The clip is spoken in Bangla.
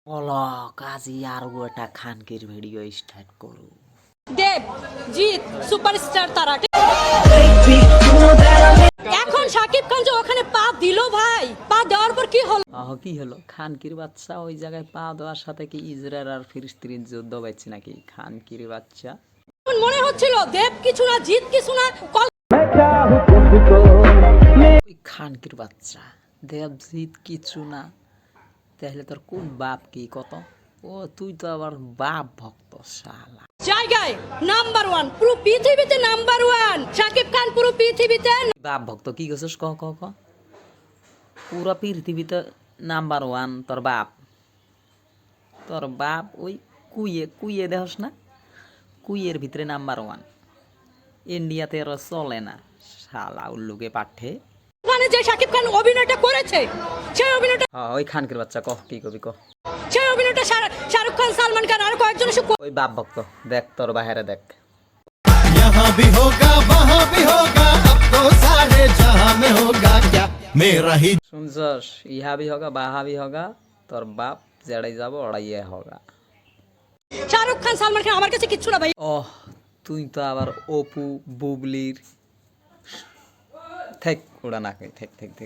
বলো কাজী আর ওটা খানকির ভিডিও স্টার্ট করো। দেব জিৎ সুপারস্টার তারা এখন শাকিব খান যে ওখানে পা দিল ভাই, পা দেওয়ার পর কি হলো? কি হলো? খানকির বাচ্চা ওই জায়গায় পা দেওয়ার সাথে কি ইজরায়েল আর ফিলিস্তিনের যুদ্ধ পাচ্ছি নাকি? খানকির বাচ্চা মনে হচ্ছিল দেব কিছু না জিৎ কিছু না, ওই খানকির বাচ্চা দেবজিৎ কিছু না, তাহলে তোর কোন বাপ কি কত? ও তুই তো আবার বাপ ভক্ত শালা। জায়গায় নাম্বার ওয়ান, পুরো পৃথিবীতে নাম্বার ওয়ান শাকিব খান, পুরো পৃথিবীতে বাপ ভক্ত কি গেছিস? ক ক ক পুরা পৃথিবীতে নাম্বার ওয়ান তোর বাপ। তোর বাপ ওই কুইয়ে কুইয়ে দেখস না, কুইয়ের ভিতরে নাম্বার ওয়ান। ইন্ডিয়াতে আর চলে না শালা উল্লুকে পাঠে। মানে যে শাকিব খান অভিনয়টা করেছে, সেই অভিনয়টা ওই খানকির বাচ্চা কহ কি কবি কহ। সেই অভিনয়টা শাহরুখ খান, সালমান খান আর কয়েকজন এসে ওই বাপ ভক্ত দেখ তোর বাহিরে দেখ। यहाँ भी होगा वहाँ भी होगा अब तो सारे जहां में होगा क्या मेरा ही শুনছস? ইহা বি হগা বাহা বি হগা, তোর বাপ জেড়াই যাব ওড়াইয়া হগা। শাহরুখ খান, সালমান খান আমার কাছে কিচ্ছু না ভাই। ওহ তুই তো আবার অপু বুবলির থেক ওড়া না কই থেক থেক থেক